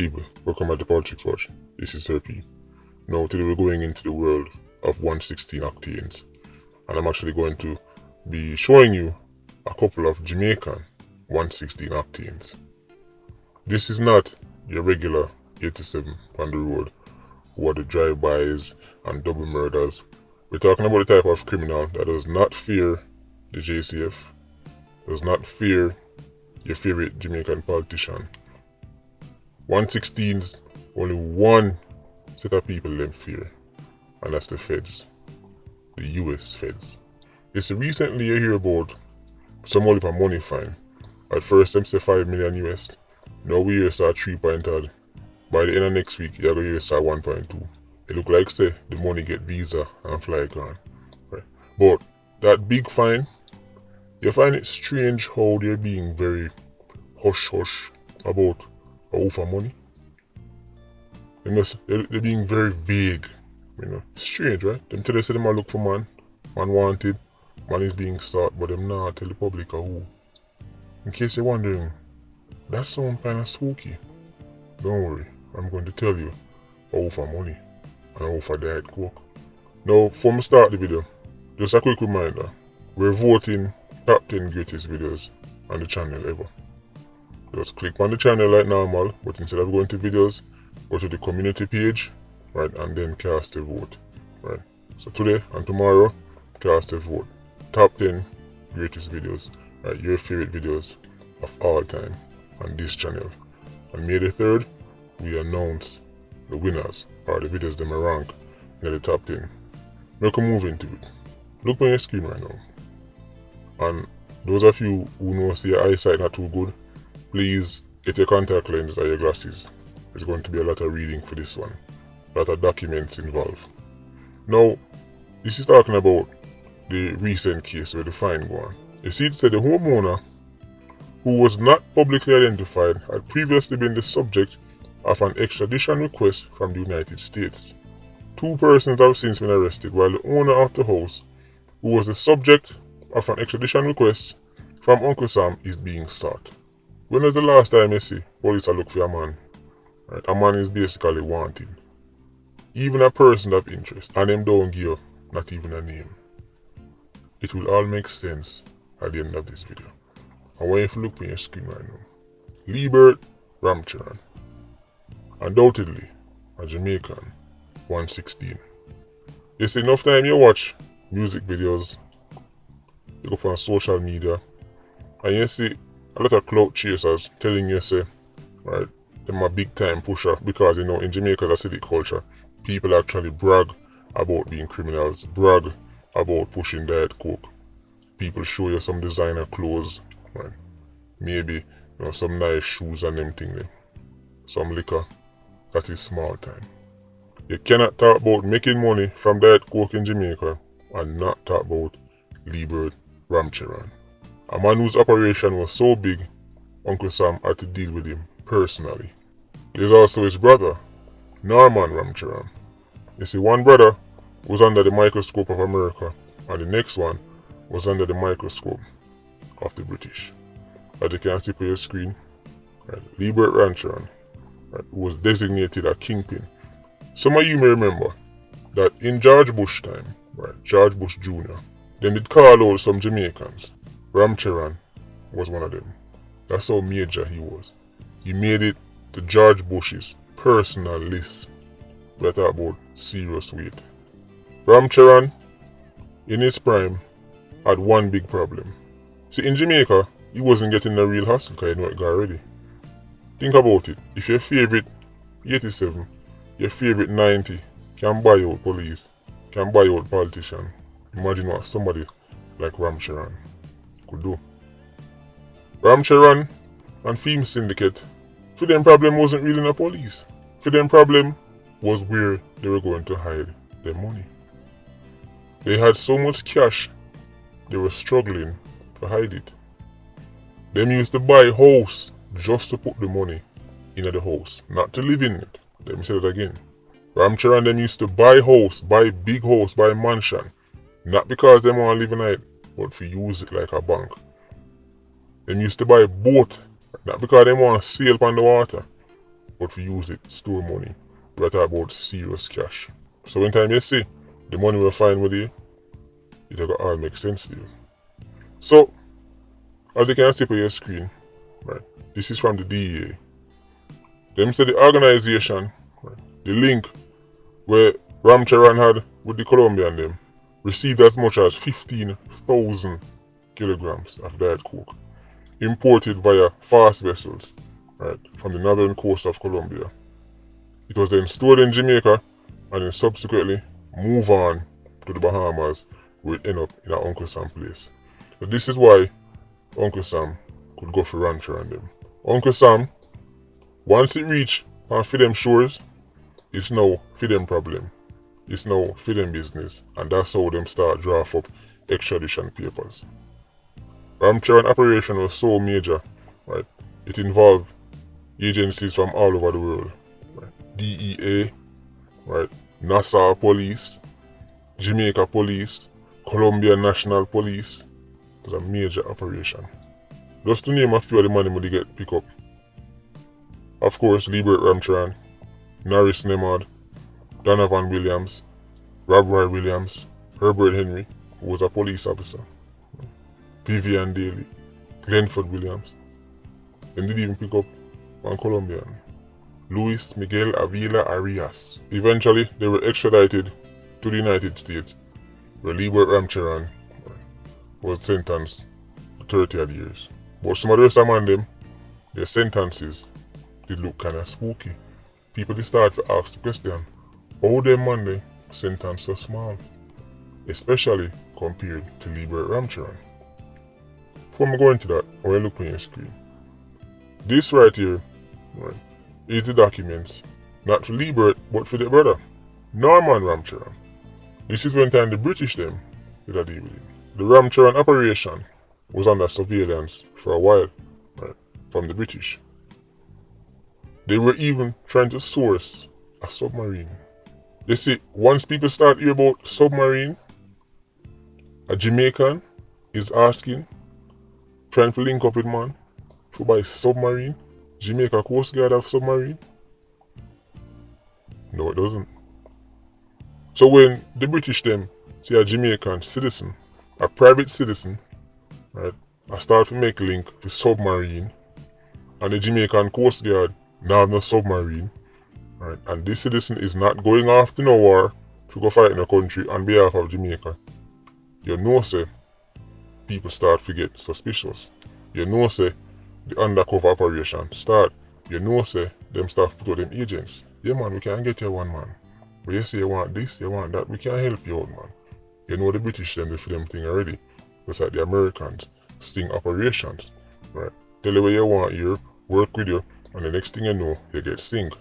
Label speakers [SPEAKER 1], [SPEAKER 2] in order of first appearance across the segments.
[SPEAKER 1] People, welcome back to Politricks Watch. This is Therapy. Now today we're going into the world of 116 octanes, and I'm actually going to be showing you a couple of Jamaican 116 octanes. This is not your regular 87 on the road who are the drive-bys and double murders. We're talking about the type of criminal that does not fear the JCF, does not fear your favorite Jamaican politician. 116's only one set of people them fear, and that's the feds, the US feds. It's recently you hear about some only for money fine. At first them say 5 million US, now we hear start 3 point odd. By the end of next week you're going to hear start 1.2. It look like say the money get visa and fly gone. Right? But that big fine, you find it strange how they're being very hush about for money. They're being very vague, Strange, right? Them tell us them a look for man wanted, man is being sought, but them not tell the public a who. In case you're wondering, that sounds kinda spooky. Don't worry, I'm going to tell you for money and for diet coke. Now, before we start the video, just a quick reminder, we're voting top 10 greatest videos on the channel ever. Just click on the channel like normal, but instead of going to videos, go to the community page, right, and then cast a vote, right. So today and tomorrow, cast a vote. Top 10 greatest videos, right, your favorite videos of all time on this channel. On May the 3rd, we announce the winners, or the videos that are rank in the top 10. We can move into it. Look on your screen right now. And those of you who know see your eyesight not too good, please get your contact lens or your glasses. There's going to be a lot of reading for this one. A lot of documents involved. Now, this is talking about the recent case where the fine go on. You see, it said the homeowner, who was not publicly identified, had previously been the subject of an extradition request from the United States. 2 persons have since been arrested, while the owner of the house, who was the subject of an extradition request from Uncle Sam, is being sought. When was the last time you see police look for a man? Right, a man is basically wanted. Even a person of interest, and them don't give not even a name. It will all make sense at the end of this video. I want you to look on your screen right now. Leebert, Ramcharan. Undoubtedly a Jamaican 116. It's enough time you watch music videos, you go on social media, and you see a lot of clout chasers telling you say, right, them a big time pusher, because in Jamaica's a city culture, people actually brag about being criminals, brag about pushing diet coke. People show you some designer clothes, right? Maybe some nice shoes and them thing there. Some liquor. That is small time. You cannot talk about making money from diet coke in Jamaica and not talk about Leebert Ramcharan. A man whose operation was so big, Uncle Sam had to deal with him personally. There's also his brother, Norman Ramcharan. You see, one brother was under the microscope of America, and the next one was under the microscope of the British. As you can see on your screen, right, Leebert Ramcharan, right, who was designated a kingpin. Some of you may remember that in George Bush time, right, George Bush Jr., they did call out some Jamaicans. Ramcharan was one of them. That's how major he was. He made it to George Bush's personal list. We're talking about serious weight. Ramcharan, in his prime, had one big problem. See, in Jamaica, he wasn't getting the real hustle because he know it got ready. Think about it. If your favorite 87, your favorite 90 can buy out police, can buy out politician, imagine what somebody like Ramcharan could do. Ramcharan and Film Syndicate, for them problem wasn't really the police. For them problem was where they were going to hide their money. They had so much cash, they were struggling to hide it. Them used to buy a house just to put the money in the house, not to live in it. Let me say that again. Ramcharan them used to buy house, buy big house, buy mansion, not because they want to live in it, but to use it like a bank. Them used to buy a boat, not because they want to sail on the water, but we use it to store money. We're talking about serious cash. So when time you see the money we find with you, it'll all make sense to you. So, as you can see on your screen, right, this is from the DEA. Them say the organization, right, the link where Ramcharan had with the Colombian them, received as much as 15,000 kilograms of diet coke, imported via fast vessels, right, from the northern coast of Colombia. It was then stored in Jamaica and then subsequently move on to the Bahamas, where it ended up in our Uncle Sam place. So this is why Uncle Sam could go for Ramcharan them. Uncle Sam, once it reach on for them shores, it's now for them problem. It's now for them business, and that's how them start draft up extradition papers. Ramcharan operation was so major, right? It involved agencies from all over the world, right? DEA, right? Nassau Police, Jamaica Police, Colombian National Police. It was a major operation. Just to name a few of the money they get picked up. Of course, Leebert Ramcharan, Norris Nemad, Donovan Williams, Rob Roy Williams, Herbert Henry, who was a police officer, Vivian Daly, Glenford Williams. They didn't even pick up one Colombian, Luis Miguel Avila Arias. Eventually, they were extradited to the United States, where Leebert Ramcharan was sentenced to 30 odd years. But some of the rest of them, their sentences did look kind of spooky. People they start to ask the question, how them man sentence so small, especially compared to Leebert Ramcharan. Before I go into that, I want to look on your screen. This right here, right, is the documents, not for Leebert, but for the brother, Norman Ramcharan. This is when time the British them did a deal with him. The Ramcharan operation was under surveillance for a while, right, from the British. They were even trying to source a submarine. You see, once people start hear about submarine, a Jamaican is asking, trying to link up with man, to buy submarine. Jamaica Coast Guard have submarine? No, it doesn't. So when the British them see a Jamaican citizen, a private citizen, right, I start to make link to submarine, and the Jamaican Coast Guard now have no submarine, right, and this citizen is not going off to no war to go fight in a country on behalf of Jamaica, you know say people start to get suspicious. You know say the undercover operation start. You know say them start to put out them agents. Yeah man, we can't get you one man. But you say you want this, you want that, we can't help you out man. You know the British them for them thing already. Just like the Americans, sting operations, right? Tell you what you want here, work with you, and the next thing you know, you get sting.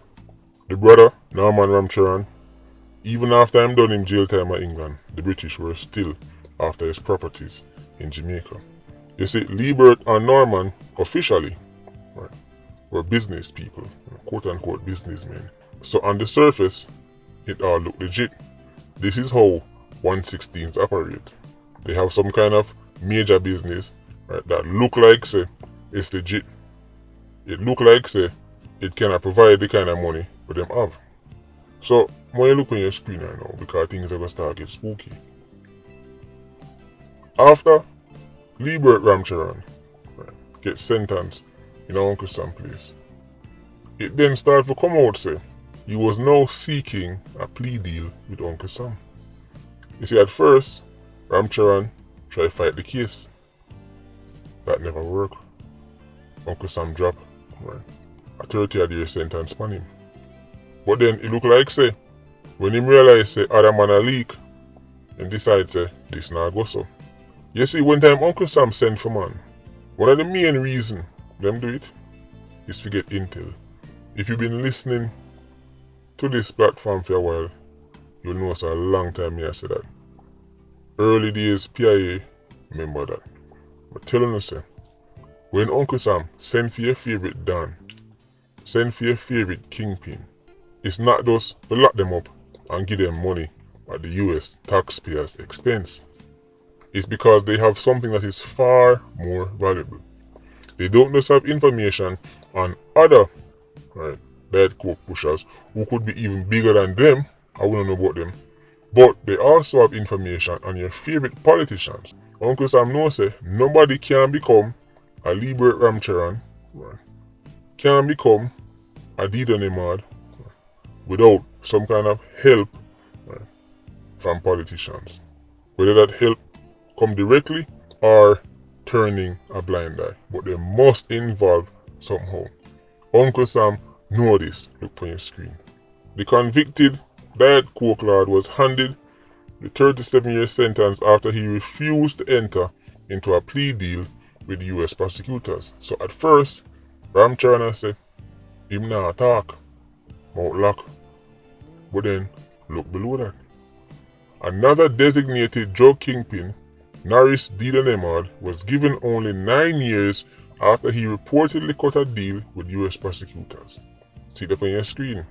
[SPEAKER 1] The brother, Norman Ramcharan, even after I'm done in jail time in England, the British were still after his properties in Jamaica. You see, Leebert and Norman, officially, right, were business people, quote-unquote businessmen. So on the surface, it all looked legit. This is how 116s operate. They have some kind of major business, right, that look like say it's legit. It look like say it cannot provide the kind of money for them have. So when you look on your screen right now, because things are gonna start to get spooky. After Leebert Ramcharan, right, gets sentenced in our Uncle Sam place, it then started to come out say he was now seeking a plea deal with Uncle Sam. You see, at first Ramcharan tried to fight the case. That never worked. Uncle Sam dropped, right, a 30-year sentence on him. But then it looked like say, when him realize say other man a leak, and decide say this not go so. You see, when time Uncle Sam sent for man, one of the main reason them do it is to get intel. If you've been listening to this platform for a while, you'll know it's a long time I said that. Early days PIA, remember that. But telling you say, when Uncle Sam send for your favorite Don, send for your favorite kingpin, it's not just to lock them up and give them money at the US taxpayers' expense. It's because they have something that is far more valuable. They don't just have information on other, right, diet coke pushers who could be even bigger than them. I wouldn't know about them. But they also have information on your favorite politicians. Uncle Sam knows say nobody can become a Leebert Ramcharan, right, can become a Dida Nemad without some kind of help, right, from politicians. Whether that help come directly or turning a blind eye, but they must involve somehow. Uncle Sam know this. Look on your screen. The convicted diet coke lord was handed the 37-year sentence after he refused to enter into a plea deal with US prosecutors. So at first, Ramcharan said, him not talk, mouth lock. But then, look below that. Another designated drug kingpin, Norris Dida Nemad, was given only 9 years after he reportedly cut a deal with US prosecutors. See that on your screen.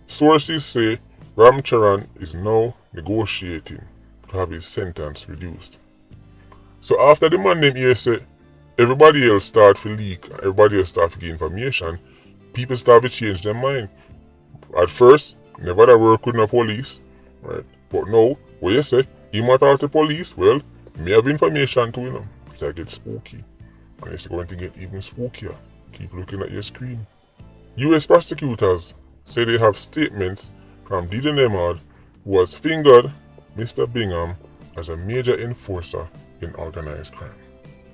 [SPEAKER 1] Sources say Ramcharan is now negotiating to have his sentence reduced. So after the man named here say everybody else start to leak, everybody else start to get information, people start to change their mind. At first, never that work with no police, right? But now, what you say, he might talk to police, well, may have information too, you know. It get spooky. And it's going to get even spookier. Keep looking at your screen. US prosecutors say they have statements from Dida Nemad, who was fingered Mr. Bingham as a major enforcer in organized crime.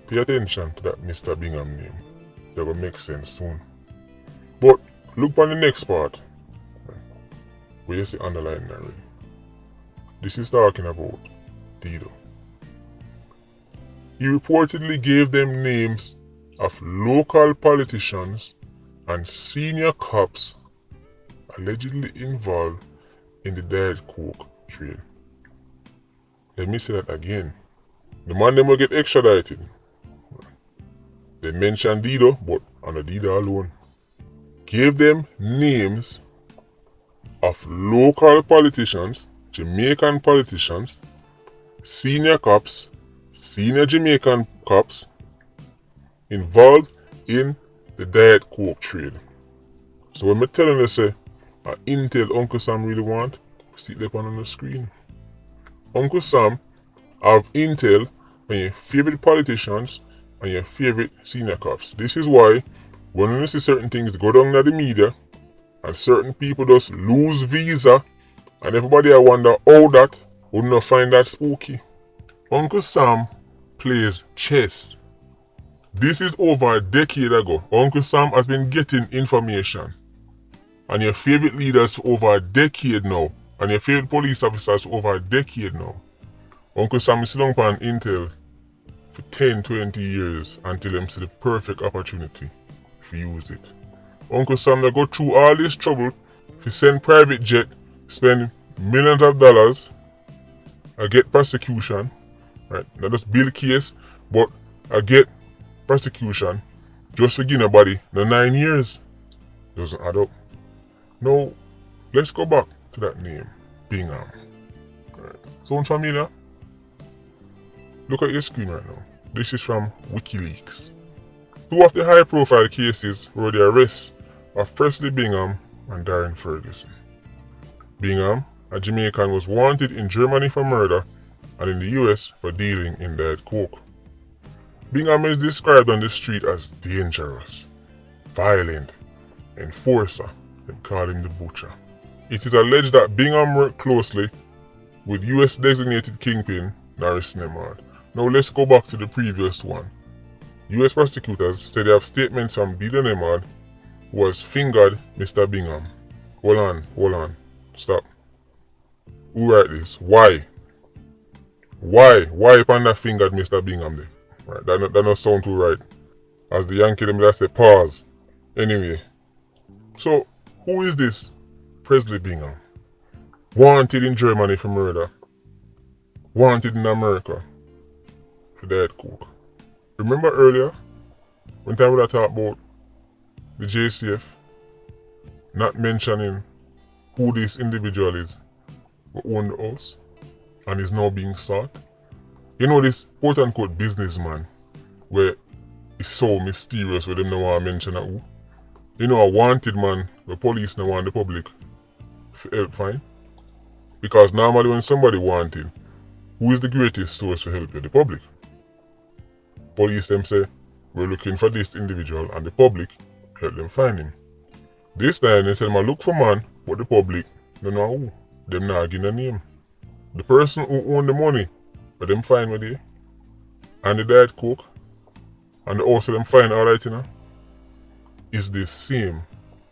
[SPEAKER 1] Pay attention to that Mr. Bingham name. That will make sense soon. But look on the next part, where you see underline narrative. This is talking about Dido. He reportedly gave them names of local politicians and senior cops allegedly involved in the diet coke trade. Let me say that again. The man them will get extradited. They mentioned Dido, but on the Dido alone. Gave them names of local politicians, Jamaican politicians, senior cops, senior Jamaican cops involved in the diet coke trade. So when me telling you say intel Uncle Sam really want, see that one on the screen. Uncle Sam have intel on your favorite politicians and your favorite senior cops. This is why when you see certain things go down to the media and certain people just lose visa and everybody I wonder how that would not find that spooky. Uncle Sam plays chess. This is over a decade ago. Uncle Sam has been getting information and your favorite leaders for over a decade now, and your favorite police officers for over a decade now. Uncle Sam is sitting on intel for 10-20 years until them see the perfect opportunity to use it. Uncle Sam that go through all this trouble to send private jet, spend millions of dollars, and get prosecution, right? Not just build case, but I get prosecution just to give nobody the 9 years. Doesn't add up. Now, let's go back to that name, Bingham. Right. Sound familiar? Look at your screen right now. This is from WikiLeaks. Two of the high-profile cases were the arrests of Presley Bingham and Darren Ferguson. Bingham, a Jamaican, was wanted in Germany for murder and in the US for dealing in diet coke. Bingham is described on the street as dangerous, violent, enforcer. They call him the Butcher. It is alleged that Bingham worked closely with US designated kingpin Norris Nemad. Now let's go back to the previous one. US prosecutors say they have statements from Dida Nemad, who has fingered Mr. Bingham. Hold on, stop. Who write this? Why? Why upon that fingered Mr. Bingham there? Right, that not sound too right. As the Yankee them that say pause. Anyway. So who is this Presley Bingham? Wanted in Germany for murder. Wanted in America for diet coke. Remember earlier when time we talked about the JCF not mentioning who this individual is who owned the house and is now being sought? You know this quote unquote businessman where it's so mysterious where them no want to mention who? You know, a wanted man, the police don't want the public to help find. Because normally when somebody wanted, who is the greatest source for help? The public. Police them say, we're looking for this individual, and the public help them find him. This time they said, look for man, but the public don't know who. Them not give a name. The person who own the money, but them find where they, and the diet coke, and the house them find alright, you know, is the same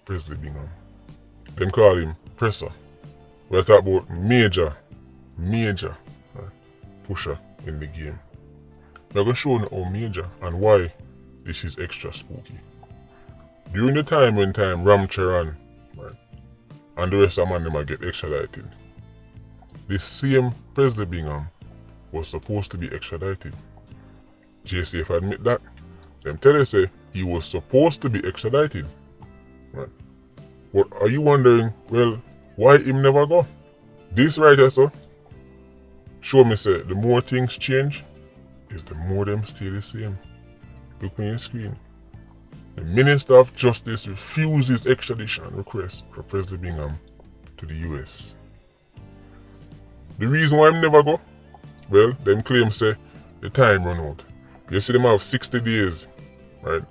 [SPEAKER 1] Presley Bingham. Them call him Presser. We talk about major pusher in the game. We're going to show you how major and why this is extra spooky. During the time when Ramcharan, right, and the rest of them might get extradited, this same Presley Bingham was supposed to be extradited. JCF admit that. Them tell us say he was supposed to be extradited. Right. But are you wondering, well, why him never go? This right here, so show me say the more things change, is the more them stay the same. Look on your screen. The Minister of Justice refuses extradition request for Presley Bingham to the US. The reason why him never go? Well, them claim say the time run out. You see them have 60 days, right,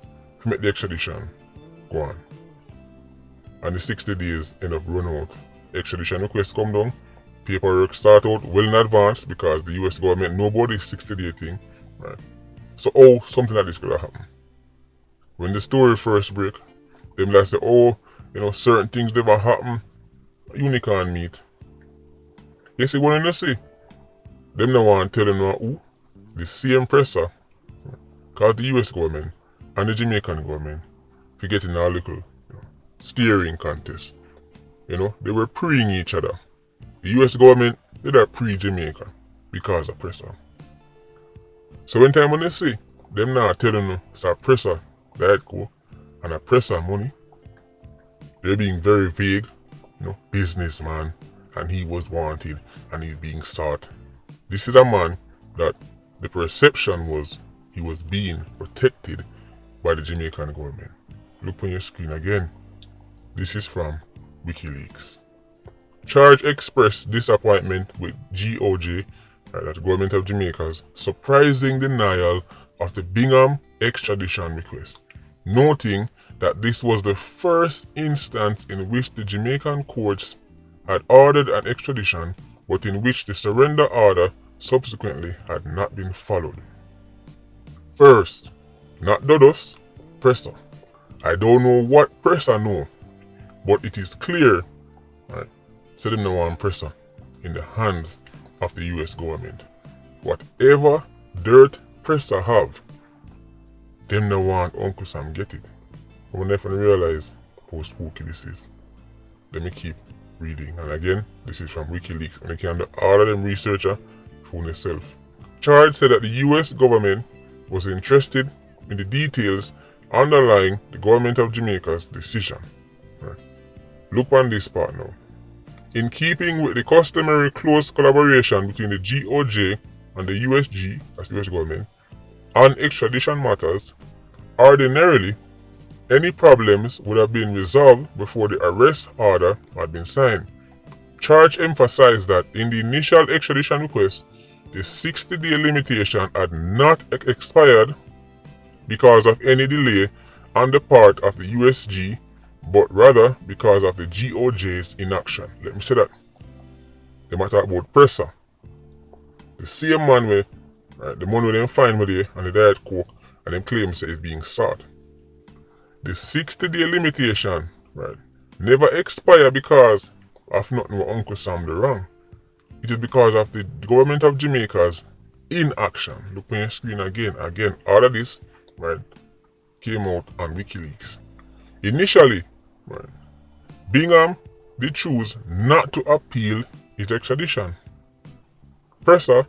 [SPEAKER 1] to make the extradition go on. And the 60 days end up run out. Extradition request come down, paperwork start out well in advance because the US government know about this 60-day thing, right? So something like this could have happened. When the story first break, them like say, certain things never happen, unicorn meat. You see, when you see, them no want to tell them who, the same presser, cause the US government and the Jamaican government for getting a little, steering contest. They were preeing each other. The US government did a pre-Jamaica because of pressure. So when they see, them not telling you it's a presser that go and a presser money, they're being very vague, businessman, and he was wanted and he's being sought. This is a man that the perception was he was being protected by the Jamaican government. Look on your screen again. This is from WikiLeaks. Charge expressed disappointment with GOJ, that the government of Jamaica's surprising denial of the Bingham extradition request, noting that this was the first instance in which the Jamaican courts had ordered an extradition, but in which the surrender order subsequently had not been followed. First, not Dodos, Presser. I don't know what Presser know, but it is clear, right, so them no want Presser in the hands of the US government. Whatever dirt Presser have, them no want Uncle Sam get it. But when they realize how spooky this is, let me keep reading. And again, this is from WikiLeaks, and you can do all of them researcher for yourself. Charge said that the US government was interested in the details underlying the government of Jamaica's decision. Right. Look on this part now. In keeping with the customary close collaboration between the GOJ and the USG, that's the US government, on extradition matters, ordinarily, any problems would have been resolved before the arrest order had been signed. Charge emphasized that in the initial extradition request, the 60-day limitation had not expired because of any delay on the part of the USG, but rather because of the GOJ's inaction. Let me say that. They might talk about Presser. The same man where the money they find with there and the diet coke and them claims say it's being sought. The 60-day limitation, right, never expire because of nothing with Uncle Sam the wrong. It is because of the government of Jamaica's inaction. Look on your screen again. All of this, right, came out on WikiLeaks. Initially, right, Bingham did choose not to appeal his extradition. Presser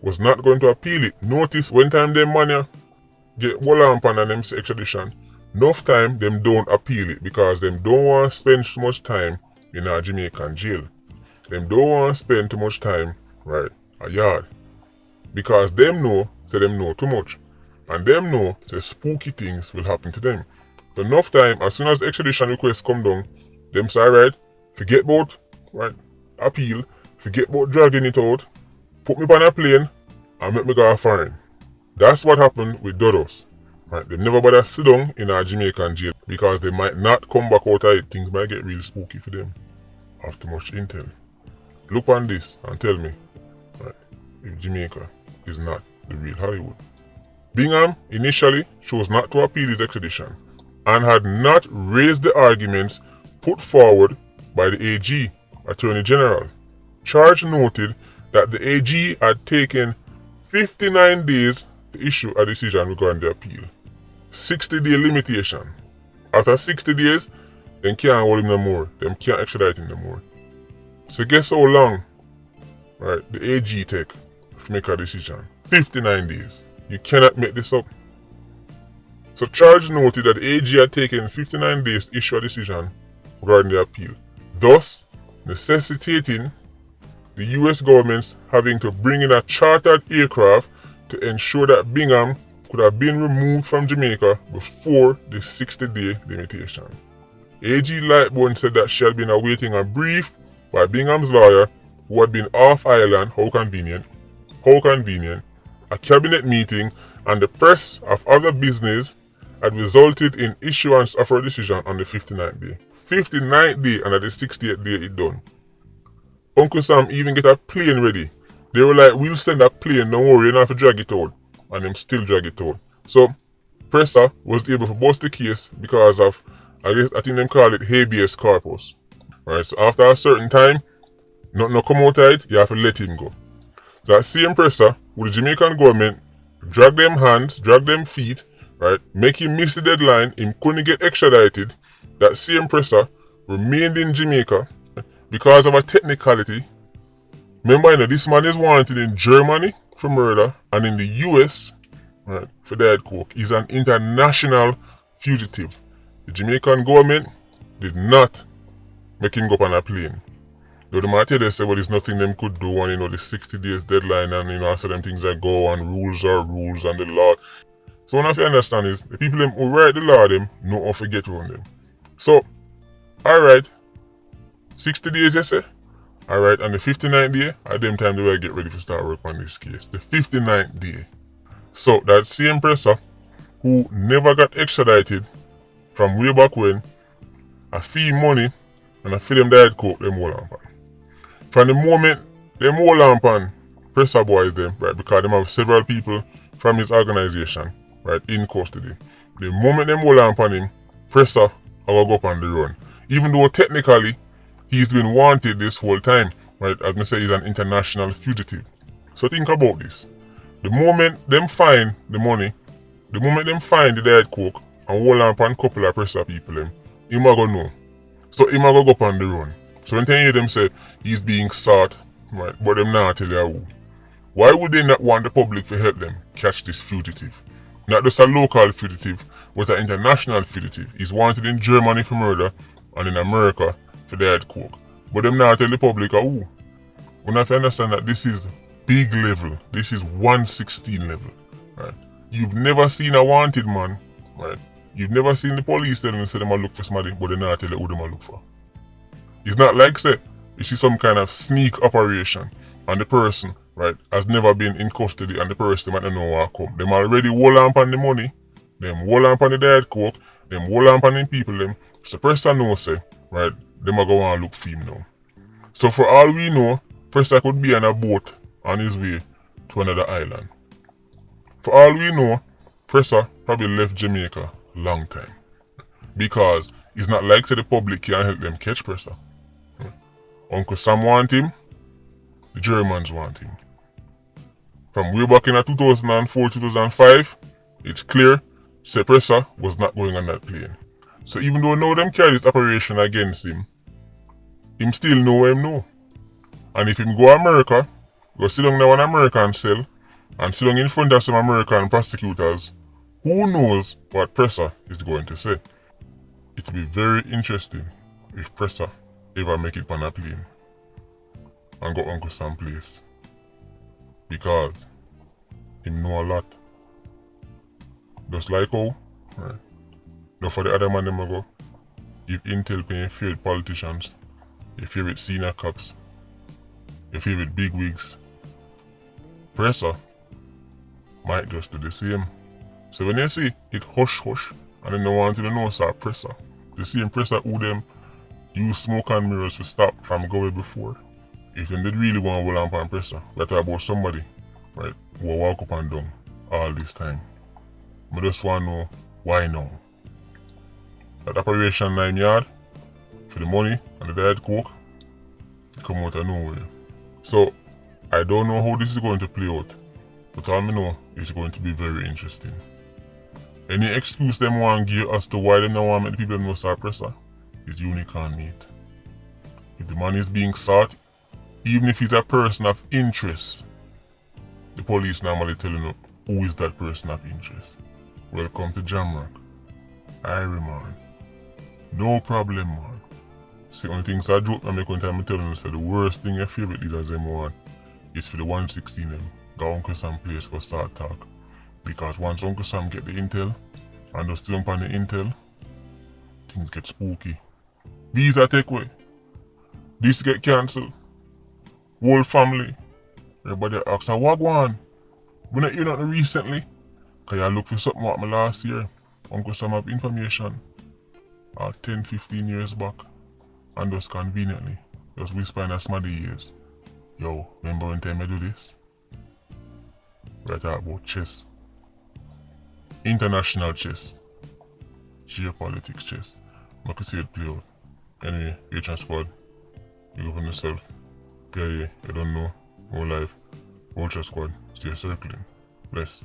[SPEAKER 1] was not going to appeal it. Notice when time them money get hold on and them say extradition, enough time them don't appeal it because them don't want to spend too much time in a Jamaican jail. Them don't want to spend too much time, right, a yard. Because them know, say them know too much. And them know, say spooky things will happen to them. So enough time, as soon as the extradition request come down, them say, alright, forget about right, appeal, forget about dragging it out, put me on a plane, and make me go foreign. That's what happened with Dodos. Right, they never bother sit down in a Jamaican jail because they might not come back out of it. Things might get real spooky for them. After much intel. Look on this and tell me, right, if Jamaica is not the real Hollywood. Bingham initially chose not to appeal his extradition and had not raised the arguments put forward by the AG, Attorney General. Charge noted that the AG had taken 59 days to issue a decision regarding the appeal. 60-day limitation. After 60 days, them can't hold him no more. Them can't extradite him no more. So guess how long, right, the AG take to make a decision? 59 days. You cannot make this up. So charge noted that the AG had taken 59 days to issue a decision regarding the appeal, thus necessitating the US government's having to bring in a chartered aircraft to ensure that Bingham could have been removed from Jamaica before the 60-day limitation. AG Lightbone said that she had been awaiting a brief by Bingham's lawyer, who had been off island, how convenient, a cabinet meeting and the press of other business had resulted in issuance of her decision on the 59th day. 59th day and at the 68th day it done. Uncle Sam even get a plane ready. They were like, we'll send a plane, don't worry, you don't have to drag it out. And them still drag it out. So, Presser was able to bust the case because of, I think them call it habeas corpus. Right, so after a certain time, nothing come out of it, you have to let him go. That same Presser, with the Jamaican government, drag them hands, drag them feet, right, make him miss the deadline, him couldn't get extradited. That same Presser remained in Jamaica because of a technicality. Remember, this man is wanted in Germany for murder and in the US, right, for diet coke. He's an international fugitive. The Jamaican government did not make him go up on a plane. Though the matter they say, well, there's nothing them could do and the 60 days deadline and after them things that go and rules are rules and the law. So what I have to understand is the people them who write the law them know how to get around them. So, alright, 60 days you say? Alright, and the 59th day, at them time they will get ready to start work on this case. The 59th day. So that same Presser who never got extradited from way back when, a fee money and a fee them diet coke them hold on pan. From the moment them hold on pan, Presser boys them, right, because them have several people from his organization, right, in custody. The moment them hold on pan him, Presser will go up on the run. Even though technically he's been wanted this whole time, right, as I say, he's an international fugitive. So think about this. The moment them find the money, the moment them find the diet coke and hold on pan couple of Presser people them, him a go know. So him a go up on the run. So when you hear them say he's being sought, right, but them not tell you who. Why would they not want the public to help them catch this fugitive? Not just a local fugitive, but an international fugitive. He's wanted in Germany for murder and in America for diet coke. But them not tell the public who. We have to understand that this is big level. This is 116 level. Right? You've never seen a wanted man, right? You've never seen the police tell them say them a look for somebody, but they not tell you who them a look for. It's not like say you see some kind of sneak operation and the person, right, has never been in custody and the person might not know what come. Them already hold on the money, them hold on the diet coke, them hold on the people them. So the person knows say, right, them a go and look for him now. So for all we know, Presser could be on a boat on his way to another island. For all we know, Presser probably left Jamaica long time. Because it's not like say the public can help them catch Presser. Uncle Sam want him, the Germans want him. From way back in 2004-2005, it's clear say Presser was not going on that plane. So even though now them carry this operation against him still know what him know. And if him go to America, go sit down in an American cell and sit down in front of some American prosecutors, who knows what Presser is going to say. It will be very interesting if Presser ever make it on a plane and go Uncle Sam place. Because him know a lot. Just like how, right, Now for the other man them go, give intel to your favorite politicians, your favorite senior cops, your favorite bigwigs. Presser might just do the same. So when you see it hush hush and then they want to know start presser, the same presser who them use smoke and mirrors to stop from going before. If they did really want to hold on presser, we talk about somebody, right, who will walk up and down all this time. I just want to know why now. That operation 9 yard for the money and the diet coke, it come out of nowhere. So I don't know how this is going to play out, but all I know is going to be very interesting. Any excuse them want to give as to why they don't want to make the people know start presser is unicorn meat. If the man is being sought, even if he's a person of interest, the police normally tell you who is that person of interest. Welcome to Jamrock. Irie man. No problem man. See, only things I joke and make one time I tell them that the worst thing your favorite leaders them want is for the 116 them go Uncle Sam place go start talk. Because once Uncle Sam get the intel and just jump on the intel, things get spooky. Visa take away. This get cancelled. Whole family. Everybody asks what one? We not hear nothing recently. Cause I look for something what me last year. Uncle Sam have information 10-15 years back. And just conveniently, just whisper in a smaddy ears. Yo, remember when time I do this? We talk about chess. International chess. Geopolitics chess. I can see it play out. Anyway, H squad. You open yourself. PIA, you don't know. More life. Vulture squad. Stay circling. Bless.